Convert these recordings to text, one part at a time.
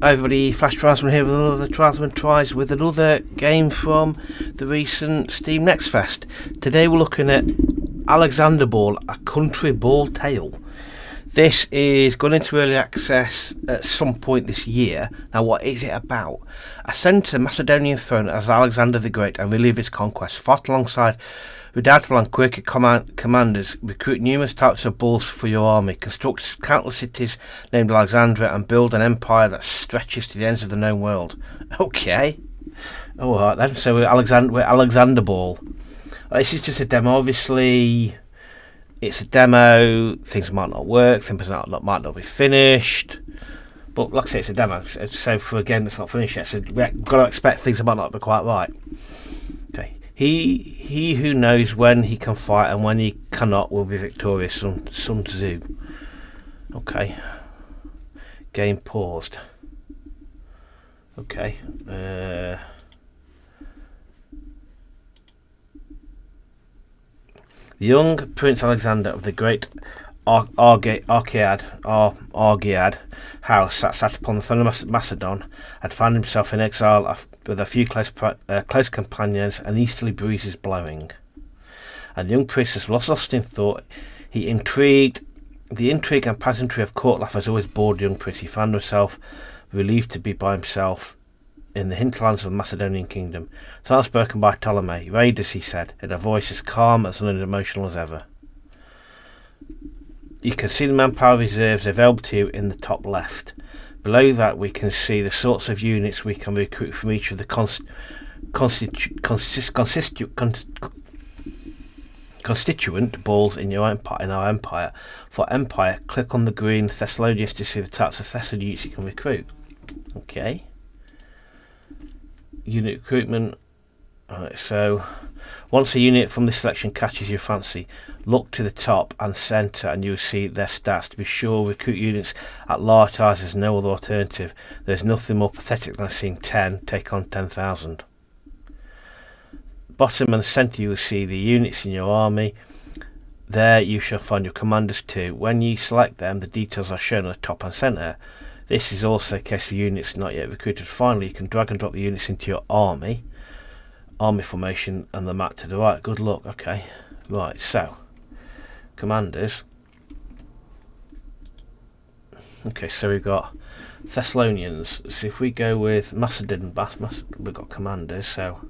Hi everybody, Flash Tribesman here with another Tribesman Tries with another game from the recent Steam Next Fest. Today we're looking at Alexanderball, a country ball tale. This is going into early access at some point this year. Now what is it about? Ascend to the Macedonian throne as Alexander the Great and relive his conquests. Fought alongside redoubtable and quirky commanders, recruit numerous types of bulls for your army, construct countless cities named Alexandria, and build an empire that stretches to the ends of the known world. Okay. Alright then, so we're Alexanderball. This is just a demo, obviously. It's a demo, things might not work, things might not be finished. But like I say, it's a demo, so for a game that's not finished yet, so we've got to expect things that might not be quite right. Okay. He who knows when he can fight and when he cannot will be victorious. Sun Tzu. Okay. Game paused. Okay. The young Prince Alexander of the great Argead house that sat upon the throne of Macedon had found himself in exile with a few close companions and easterly breezes blowing. And the young princess was lost in thought. The intrigue and pageantry of court life has always bored the young prince. He found himself relieved to be by himself in the hinterlands of the Macedonian kingdom. Silence broken by Ptolemy. Raiders, he said, in a voice as calm as unemotional as ever. You can see the manpower reserves available to you in the top left. Below that we can see the sorts of units we can recruit from each of the constituent balls in our empire. For empire, click on the green Thessalonians to see the types of Thessalonian units you can recruit. Okay. Unit recruitment. Alright, so once a unit from this selection catches your fancy, look to the top and centre and you will see their stats. To be sure, recruit units at large size is no other alternative. There is nothing more pathetic than seeing 10 take on 10,000. Bottom and centre you will see the units in your army. There you shall find your commanders too. When you select them, the details are shown on the top and centre. This is also the case for units not yet recruited. Finally, you can drag and drop the units into your army formation and the map to the right. Good luck. Okay, right, so commanders. Okay, so we've got Thessalonians. So if we go with Macedon, we've got commanders. So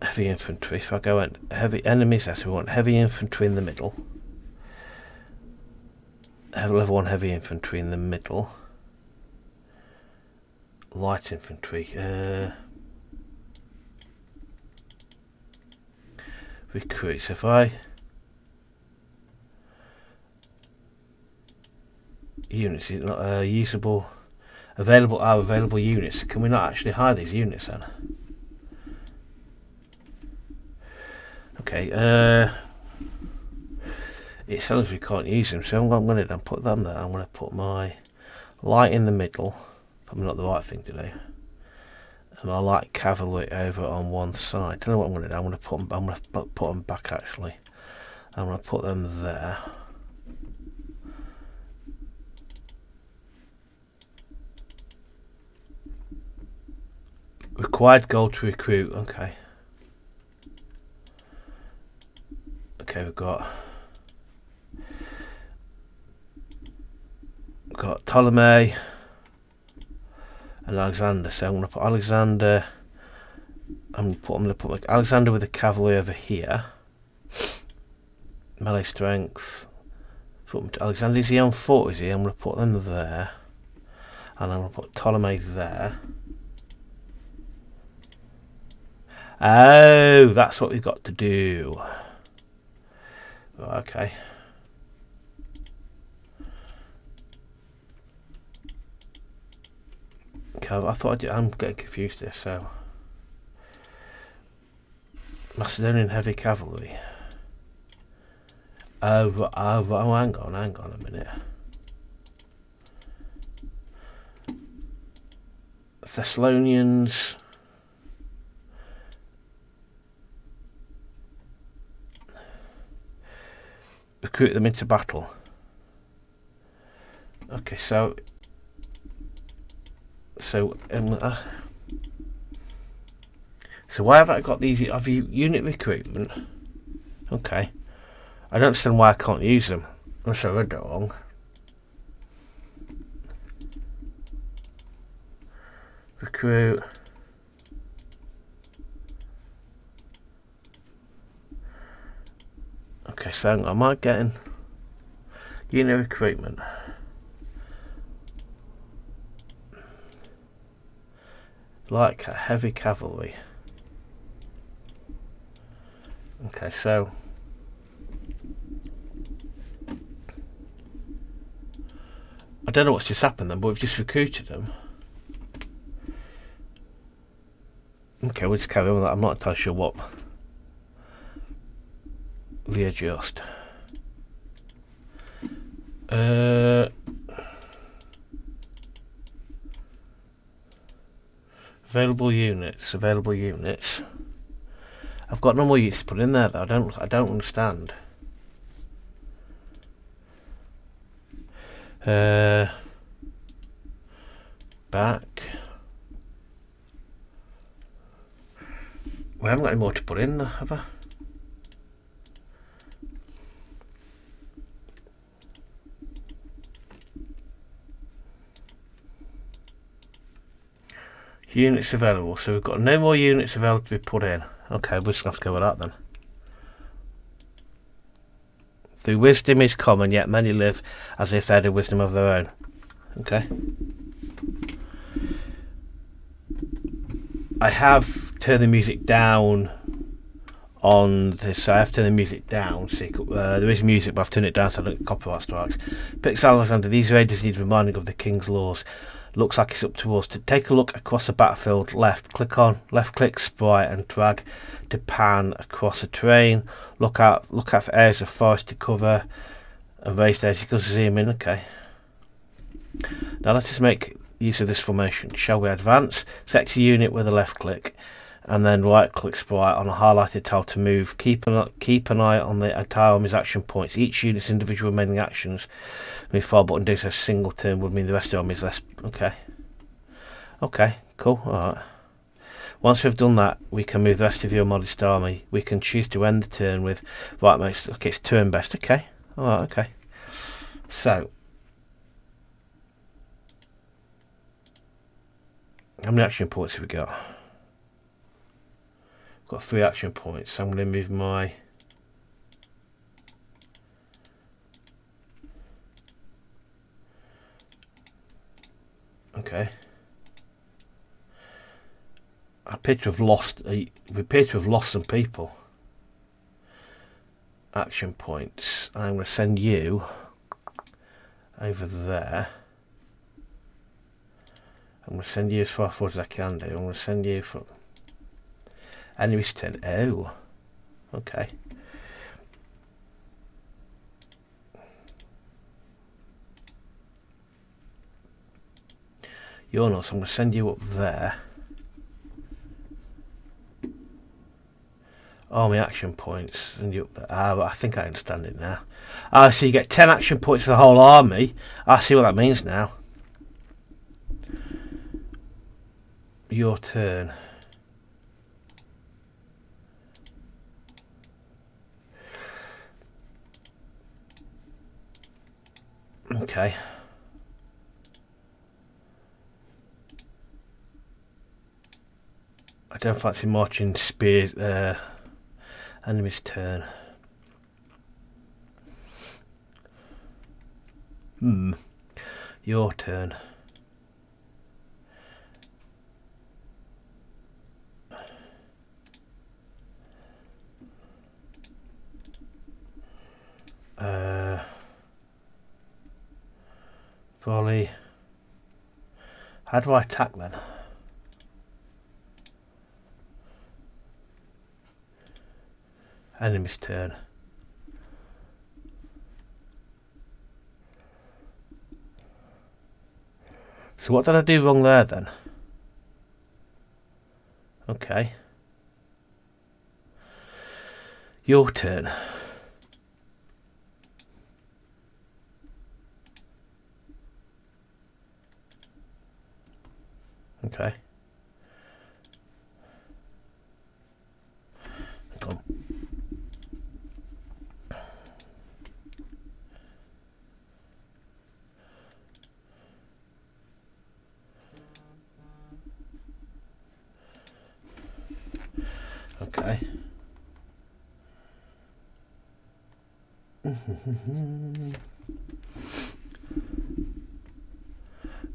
heavy infantry. If I go at heavy enemies, so we want heavy infantry in the middle. Level 1 heavy infantry in the middle. Light infantry. Recruit. So if I units is not usable. Available units. Can we not actually hire these units then? Okay. It sounds we can't use them, so I'm going to put them there. I'm going to put my light in the middle. Probably not the right thing to do. And my light cavalry over on one side. I don't know what I'm going to do. I'm going to put them back actually. I'm going to put them there. Required gold to recruit. Okay. Okay, we've got Ptolemy and Alexander. So I'm going to put Alexander. I'm going to put Alexander with the cavalry over here. Melee strength. Alexander, is he on foot? Is he? I'm going to put them there, and I'm going to put Ptolemy there. Oh, that's what we've got to do. Okay. I thought I'm getting confused here. So Macedonian heavy cavalry. Oh, hang on a minute. Thessalonians. Recruit them into battle. Okay, so So so why have I got these? Have you unit recruitment? Okay. I don't understand why I can't use them. Unless I read that wrong. Recruit. Okay, so am I getting unit recruitment? Like heavy cavalry. Okay, so I don't know what's just happened then, but we've just recruited them. Okay, we'll just carry on with that. I'm not entirely sure what. Readjust. Available units. I've got no more units to put in there though. I don't understand. Back. We haven't got any more to put in there, have I? Units available, so we've got no more units available to be put in. Okay, we're just going to have to go with that then. Through wisdom is common, yet many live as if they had a wisdom of their own. Okay. I have turned the music down on this. I have turned the music down. See, there is music, but I've turned it down so I don't get copyright strikes. Pix Alexander, these raiders need reminding of the king's laws. Looks like it's up to us to take a look across the battlefield. Left click sprite and drag to pan across the terrain. Look out for areas of forest to cover and raised areas. You can zoom in. Okay. Now let's just make use of this formation. Shall we advance? Select a unit with a left click, and then right click sprite on a highlighted tile to move. Keep an eye on the entire army's action points. Each unit's individual remaining actions. Move forward button do so a single turn would mean the rest of the army is less. Okay, cool. Alright. Once we've done that, we can move the rest of your modest army. We can choose to end the turn with right mates. Okay, it's turn best. Okay. Alright, okay. So how many action points have we got? We've got 3 action points. So I'm going to move my okay. We appear to have lost some people. Action points. I'm going to send you over there. I'm going to send you as far forward as I can do. I'm going to send you for enemy's turn. Oh, okay. You're not, so I'm going to send you up there. Army action points. Send you up there. Ah, but I think I understand it now. Ah, so you get 10 action points for the whole army. I see what that means now. Your turn. Okay. I don't fancy marching spears. Enemy's turn. Your turn. Volley. How do I attack then? Enemy's turn. So what did I do wrong there then? Okay. Your turn. Okay. Come. Okay.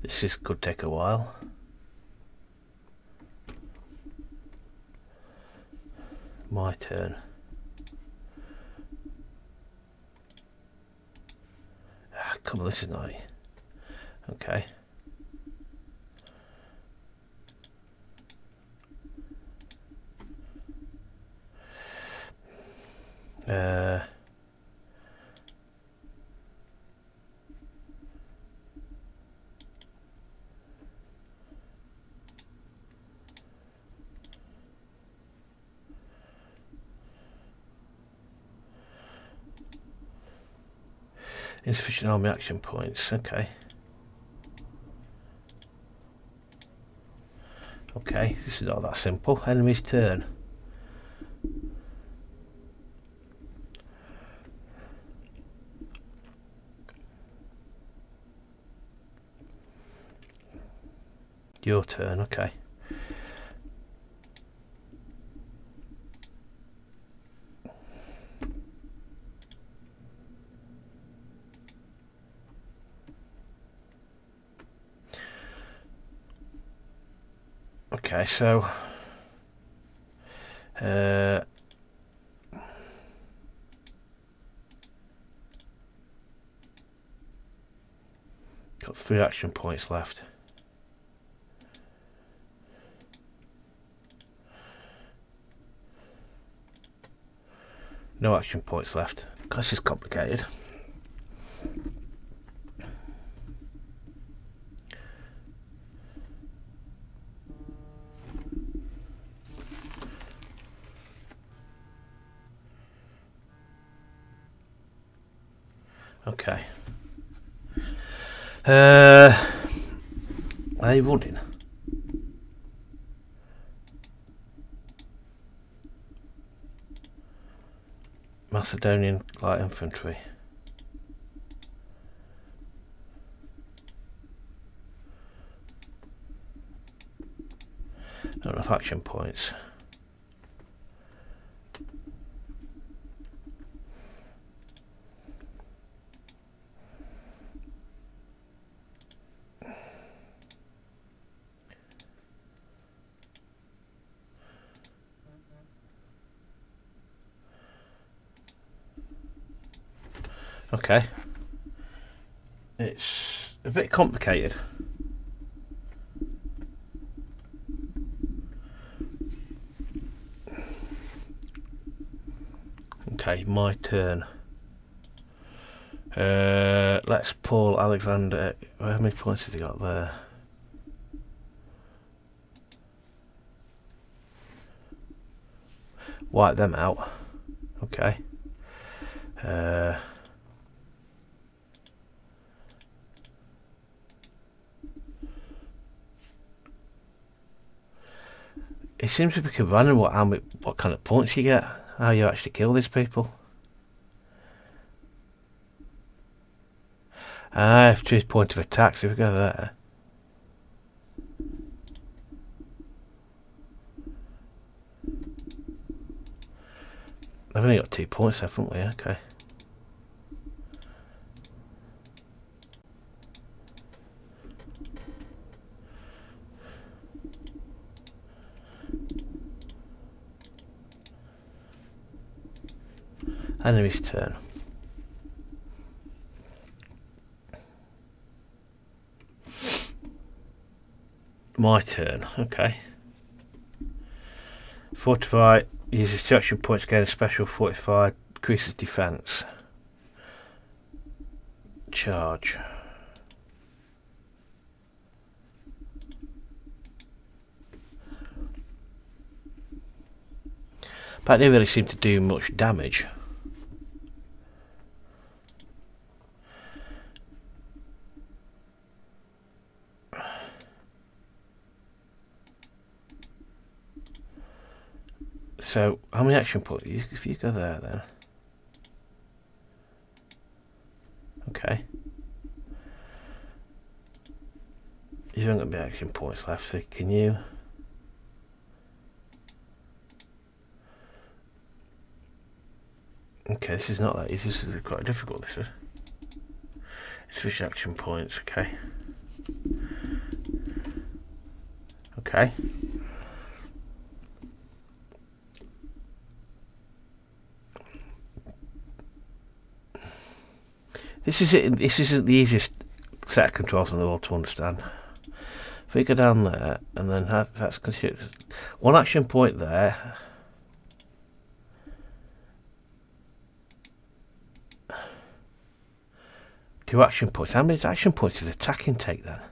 This could take a while. My turn. Ah, come on, this is not. Okay. Insufficient army action points. Okay. Okay, this is not that simple. Enemy's turn. Your turn, okay. Okay, so got 3 action points left. No action points left. This is complicated. Okay. Are you running? Macedonian light infantry. Not enough action points. Okay. It's a bit complicated. Okay, my turn. Let's pull Alexander. How many points has he got there? Wipe them out. Okay. It seems to be random what kind of points you get, how you actually kill these people. Choose point of attack, so if we go there. I've only got 2 points left, haven't we? Okay. Enemy's turn. My turn, okay. Fortify, uses 2 action points to gain a special fortified, increases defense. Charge. But they didn't really seem to do much damage. So how many action points? If you go there, then okay. You haven't got any action points left, so can you? Okay, this is not that easy. This is quite difficult. This is. Switch action points. Okay. Okay. This isn't the easiest set of controls in the world to understand. If we go down there, and then that's one action point there. Two action points. How many action points does attacking take then?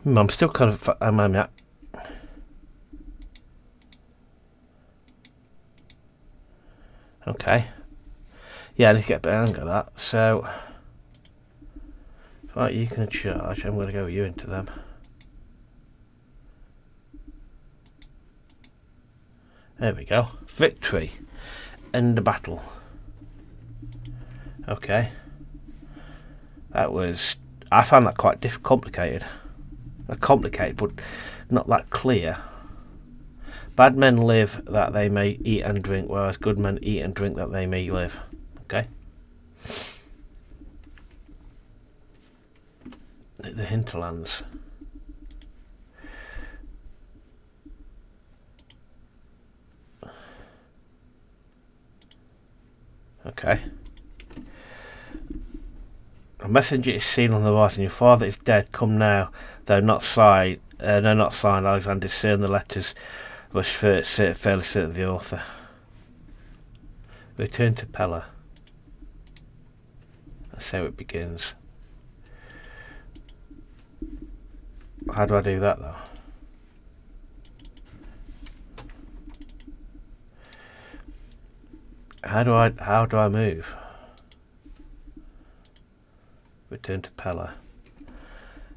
I'm still kind of. Okay. Yeah, I need to get a better hang of that. So, right, you can charge. I'm going to go with you into them. There we go. Victory. End the battle. Okay. That was. I found that quite complicated. Complicated, but not that clear. Bad men live that they may eat and drink, whereas good men eat and drink that they may live. Okay. The hinterlands. Okay. A messenger is seen on the rise, and your father is dead. Come now, though not signed. No, not signed. Alexander discerned the letters, was fairly certain of the author. Return to Pella. That's how it begins. How do I do that though? How do I move? Return to Pella.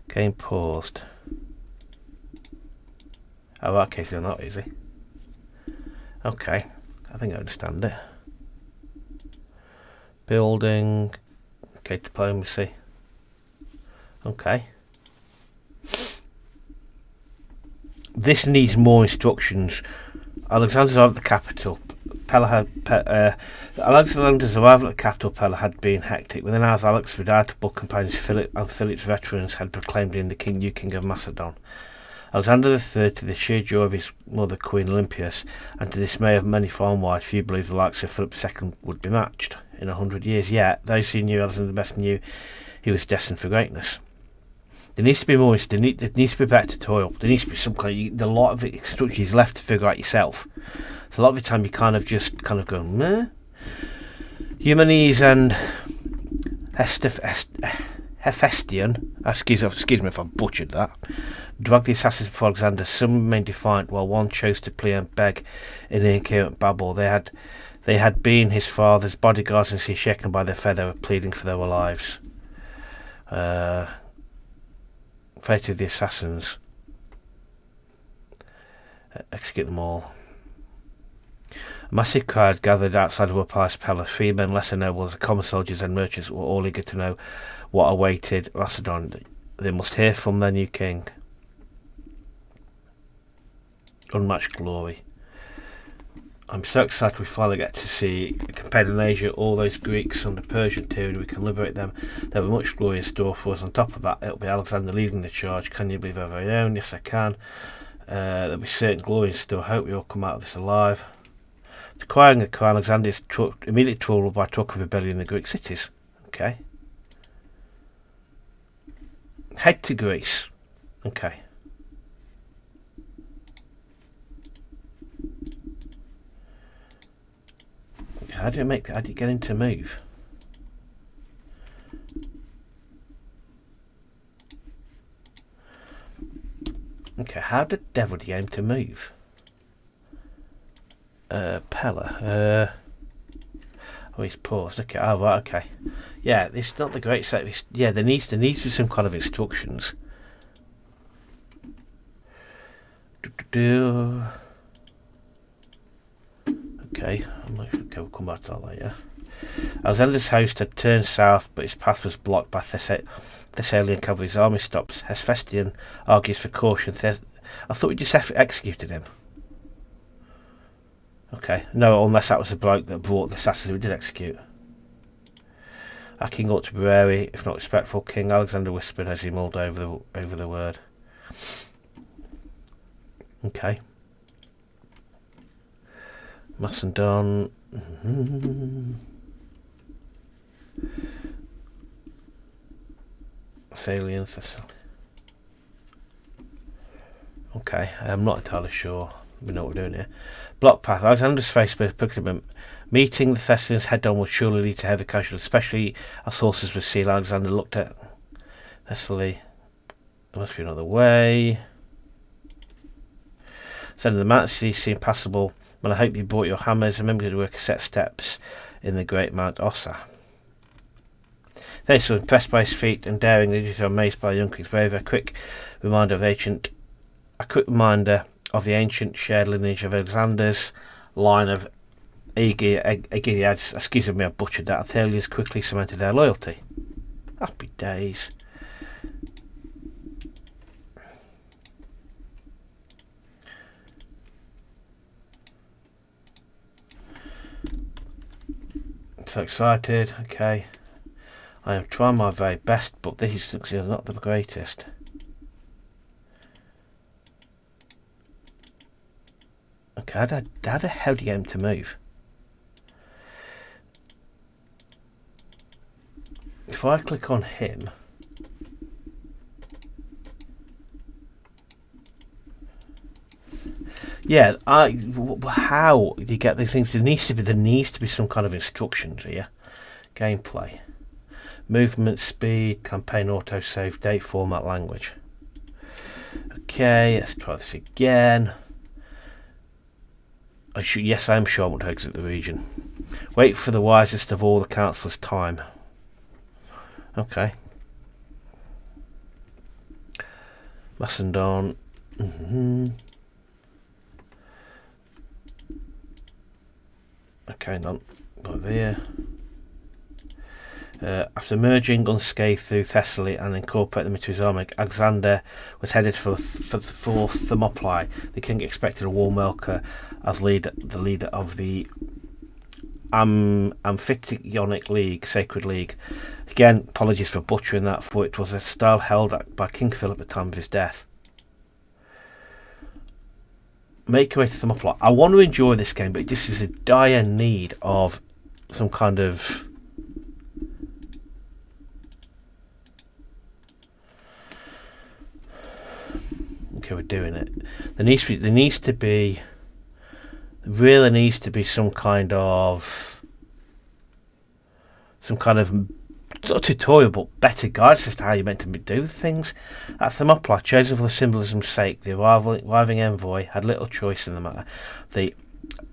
Game paused. Oh, okay, so not easy. Okay, I think I understand it. Building. Okay, diplomacy. Okay. This needs more instructions. Alexander's arrival at the capital. Alexander's arrival at the capital, Pella, had been hectic. Within hours, Alex's redoubtable companions Philip and Philip's veterans had proclaimed him the new king of Macedon. Alexander III, to the sheer joy of his mother, Queen Olympias, and to the dismay of many foreign wives, few believed the likes of Philip II would be matched in 100 years. Yet, those who knew Alexander best knew he was destined for greatness. There needs to be more. There needs to be better tutorial. There needs to be some kind of. A lot of instructions is left to figure out yourself. So a lot of the time you kind of go, meh. Eumenes and Hephaestion, excuse me if I butchered that, dragged the assassins before Alexander. Some remained defiant, while one chose to plea and beg in incoherent babble. They had been his father's bodyguards, and see shaken by their fear, they were pleading for their lives. Fate of the assassins. Execute them all. A massive crowd gathered outside of Palace. Free men, lesser nobles, the common soldiers and merchants were all eager to know what awaited Macedon. They must hear from their new king. Unmatched glory. I'm so excited we finally get to see, compared in Asia, all those Greeks under Persian tyranny. We can liberate them. There were much glory in store for us. On top of that, it'll be Alexander leading the charge. Can you believe our very own? Yes, I can. There'll be certain glory in store. I hope we all come out of this alive. Acquiring the crown, Alexander is immediately troubled by talk of rebellion in the Greek cities. Okay. Head to Greece. Okay. How do you get him to move? Okay, how the devil do you get him to move? Pella. Oh, he's paused. Okay. Oh, right. Okay. Yeah, it's not the great set. Yeah, there needs to be some kind of instructions. Okay. We'll come back to that later. Alexander's host had turned south, but his path was blocked by Thessalian cavalry's army stops. Hephaestion argues for caution. I thought we just executed him. Okay, no, unless that was the bloke that brought the assassins we did execute. Our king ought to be wary, if not respectful. King Alexander whispered as he mulled over the word. Okay. Macedon. Thessalians. Okay, I'm not entirely sure. We know what we're doing here. Block path. Alexander's face predicament. Meeting the Thessalians head on would surely lead to heavy casualties, especially as horses would see. Alexander looked at Thessaly. There must be another way. Sending the mountains seem passable. But I hope you brought your hammers. Remember to work a set of steps in the great Mount Ossa. They were impressed by his feat and daring. They were amazed by the young king's bravery. A quick reminder of the ancient shared lineage of Alexander's line of Aegiads. Excuse me, I butchered that. Athalians quickly cemented their loyalty. Happy days. So excited. Okay. I am trying my very best, but this is not the greatest. Okay, how the hell do you get him to move? If I click on him, yeah, how do you get these things? There needs to be some kind of instructions here. Gameplay, movement, speed, campaign, autosave, date, format, language. Okay, let's try this again. Yes, I am sure I want to exit the region. Wait for the wisest of all the councillors' time. Okay. Macedon. Okay, not there. After merging unscathed through Thessaly and incorporating them into his army, Alexander was headed for Thermopylae. The king expected a warm welcome as the leader of the Amphictyonic League, Sacred League. Again, apologies for butchering that, for it was a style held by King Philip at the time of his death. Make your way to Thermopylae. I want to enjoy this game, but this is a dire need of some kind of... Okay, we're doing it. There really needs to be some kind of not tutorial, but better guidance as to how you're meant to do things. At Thermopylae, chosen for the symbolism's sake, the arriving envoy had little choice in the matter. The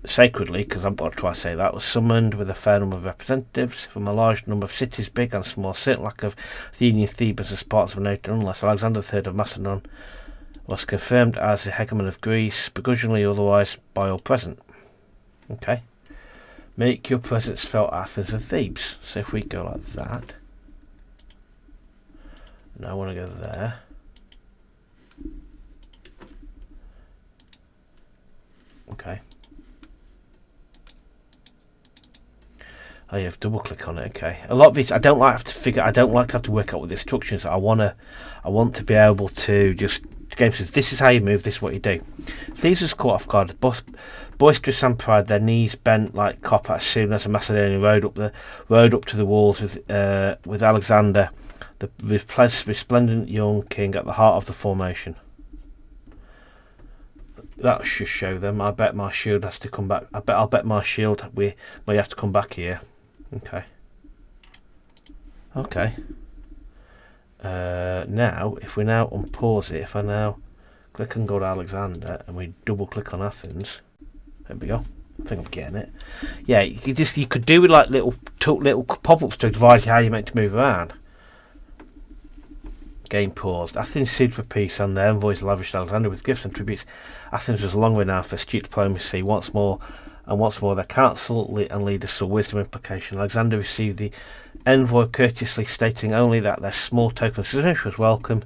Sacred League, because I'm going to try to say that, was summoned with a fair number of representatives from a large number of cities, big and small. Certain lack of Athenian Thebans as parts of a note, unless Alexander III of Macedon was confirmed as the hegemon of Greece, begrudgingly otherwise, by all present. Okay. Make your presence felt at Athens and Thebes. So if we go like that. Now I want to go there. Okay. Oh, you have double click on it. Okay. A lot of these I don't like to have to work out with the instructions. I want to be able to just... The game says this is how you move, this is what you do. These was caught off guard. Boisterous and pride, their knees bent like copper as soon as the Macedonian rode up to the walls with Alexander, the resplendent young king, at the heart of the formation. That should show them. I bet my shield has to come back. I'll bet my shield we have to come back here. Okay. Okay. Now, if we now unpause it, if I now click and go to Alexander and we double click on Athens, there we go. I think I'm getting it. Yeah, you could do with like little pop-ups to advise you how you're meant to move around. Game paused. Athens sued for peace, and their envoys lavished Alexandria with gifts and tributes. Athens was long renowned for astute diplomacy. Once more, their council and leaders saw wisdom implication. Alexander received the envoy courteously, stating only that their small token of citizenship was welcome.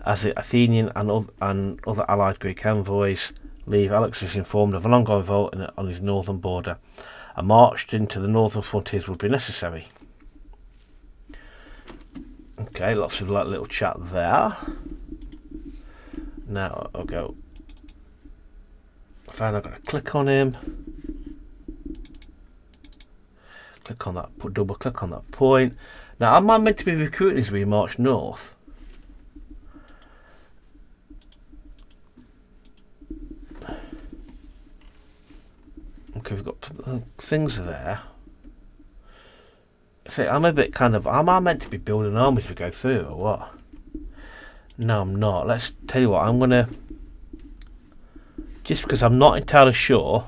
As the Athenian and other allied Greek envoys leave, Alex is informed of an ongoing revolt on his northern border. A march into the northern frontiers would be necessary. Okay, lots of like little chat there. Now I'll go. Fine, I've got to click on him. Click on that. Double click on that point. Now, am I meant to be recruiting as we march north? Okay, we've got things there. See, I'm a bit kind of. Am I meant to be building armies as we go through, or what? No, I'm not. Let's tell you what. I'm gonna. Just because I'm not entirely sure.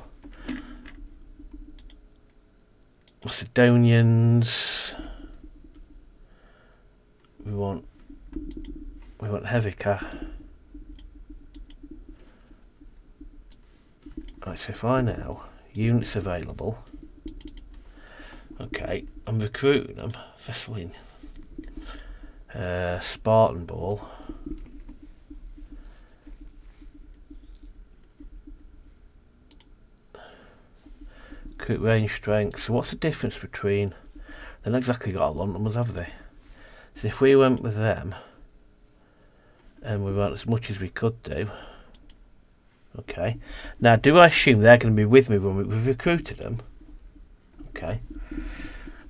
Macedonians. We want heavy car. Right, so if I now units available. Okay, I'm recruiting them. Thessalian. Spartan ball. Recruit range strength. So what's the difference between? They've not exactly got a lot of numbers, have they? So if we went with them, and we went as much as we could do. Okay. Now, do I assume they're going to be with me when we've recruited them? Okay.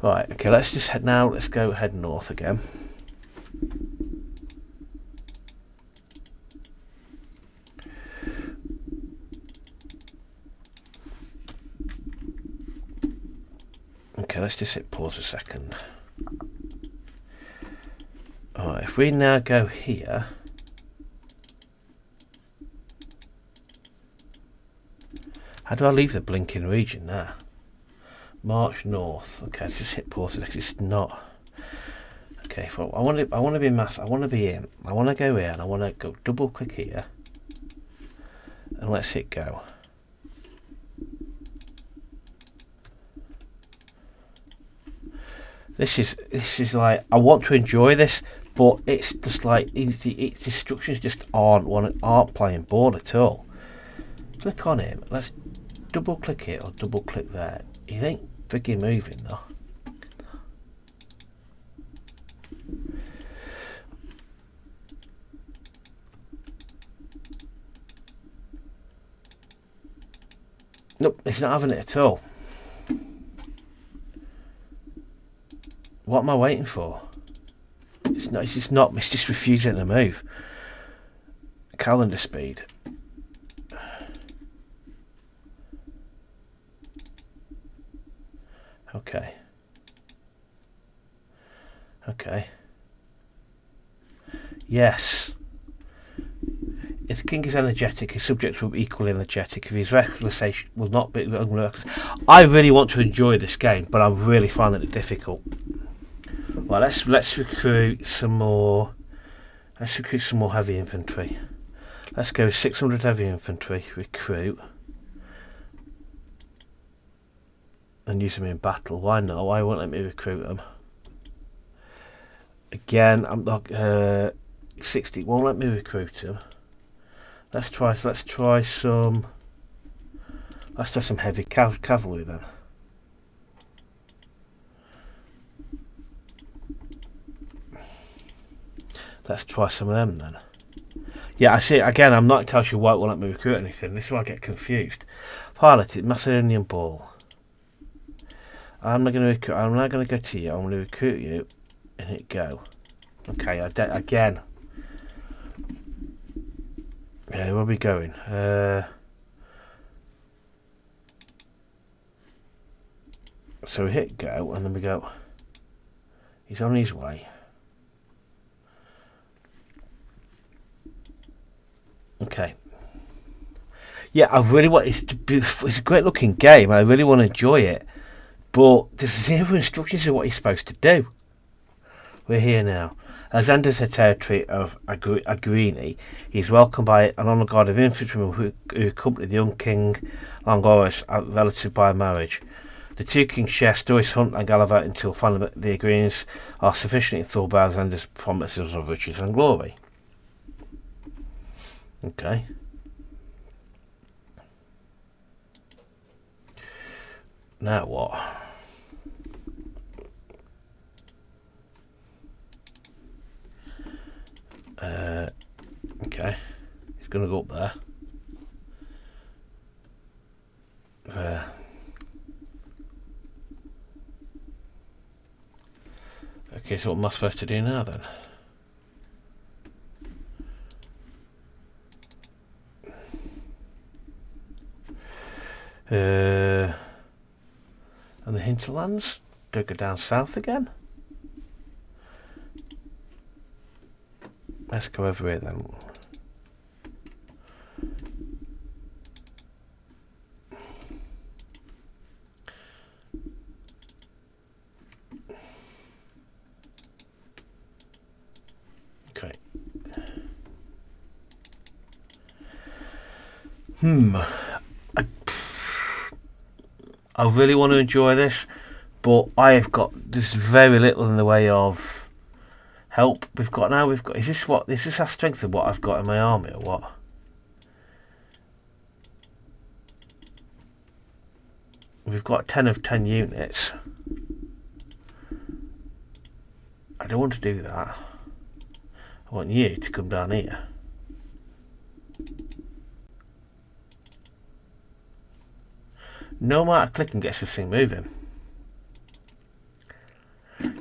Right. Okay. Let's just head now. Let's go head north again. Okay. Let's just hit pause a second. Alright. If we now go here. How do I leave the blinking region now? March north. Okay, let's just hit pause because it's not. Okay, I want to be mass. I want to be in. I want to go here, and I want to go double click here, and let's hit go. This is like I want to enjoy this, but it's just like its instructions just aren't playing ball at all. Click on him. Let's double click it or double click there. He ain't friggin' moving though. Nope, he's not having it at all. What am I waiting for? It's just refusing to move. Calendar speed. Okay. Okay. Yes. If the king is energetic, his subjects will be equally energetic. If he's reckless, they will not be reckless. I really want to enjoy this game, but I'm really finding it difficult. Well, let's recruit some more. Let's recruit some more heavy infantry. Let's go 600 heavy infantry. Recruit. And use them in battle. Why not? Why won't let me recruit them? Again, I'm not 60. Won't let me recruit them. Let's try some heavy cavalry then. Let's try some of them then. Yeah, I see. Again, I'm not entirely sure why it won't let me recruit anything. This is why I get confused. Piloted Macedonian ball. I'm not going to go to you. I'm going to recruit you and hit go. Okay, again. Yeah, where are we going? So we hit go and then we go. He's on his way. Okay. Yeah, I really want it's a great looking game. I really want to enjoy it, but there's zero instructions of what you're supposed to do. We're here now. Alexander's the territory of Agrini. He is welcomed by an honoured guard of infantrymen who accompany the young king Longoris, a relative by marriage. The two kings share stories, hunt and gallivant until finally the Agrians are sufficiently enthralled by Alexander's promises of riches and glory. Okay. Now what? Okay. He's going to go up there. Okay, so what am I supposed to do now then? And the hinterlands? Do I go down south again? Let's go over here then. Okay. I really want to enjoy this, but there's very little in the way of help. Is this our strength of what I've got in my army or what? We've got 10 of 10 units. I don't want to do that. I want you to come down here. No amount of clicking gets this thing moving.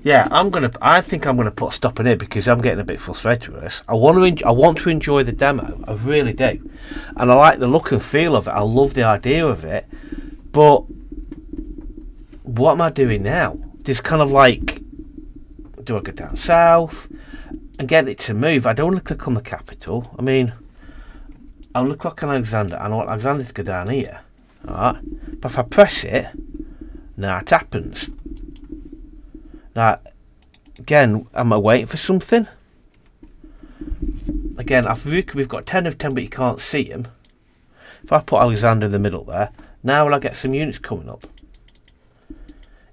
Yeah, I think I'm gonna put a stop in it because I'm getting a bit frustrated with this. I want to enjoy the demo. I really do, and I like the look and feel of it. I love the idea of it, but what am I doing now? Just kind of like, do I go down south and get it to move? I don't want to click on the capital. I mean, I look like an Alexander. I want Alexander to go down here. Alright, but if I press it, now it happens. Now, again, am I waiting for something? Again, we've got 10 of 10, but you can't see him. If I put Alexander in the middle there, now will I get some units coming up?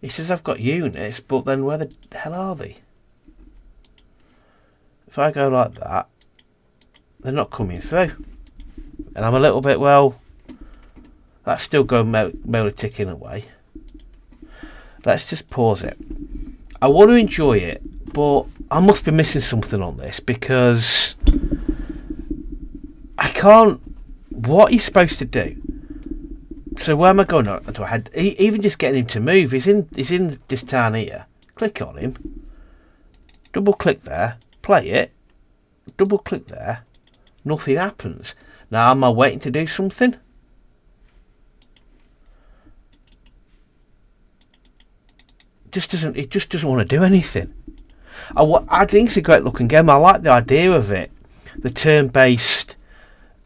He says I've got units, but then where the hell are they? If I go like that, they're not coming through. And I'm a little bit, well, that's still going merely ticking away. Let's just pause it. I want to enjoy it, but I must be missing something on this because I can't. What are you supposed to do? So where am I going? Do I head? Even just getting him to move. He's in this town here. Click on him. Double click there. Play it. Double click there. Nothing happens. Now am I waiting to do something? It just doesn't want to do anything. I think it's a great looking game. I like the idea of it, the turn-based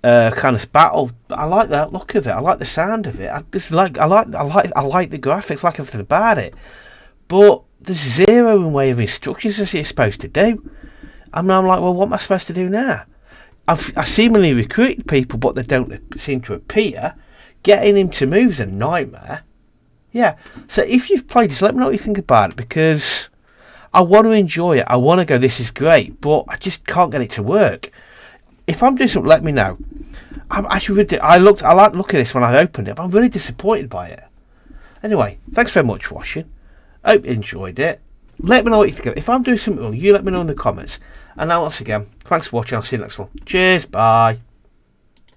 kind of battle. I like that look of it. I like the sound of it. I like the graphics, like everything about it. But there's zero in way of instructions as you're supposed to do. I'm like, well, what am I supposed to do now? I seemingly recruited people, but they don't seem to appear. Getting him to move is a nightmare. Yeah, so if you've played this, let me know what you think about it, because I want to enjoy it. I want to go, this is great, but I just can't get it to work. If I'm doing something, let me know. I like the look at this when I opened it, but I'm really disappointed by it. Anyway, thanks very much for watching. Hope you enjoyed it. Let me know what you think of it. If I'm doing something wrong, you let me know in the comments. And now, once again, thanks for watching. I'll see you next one. Cheers, bye.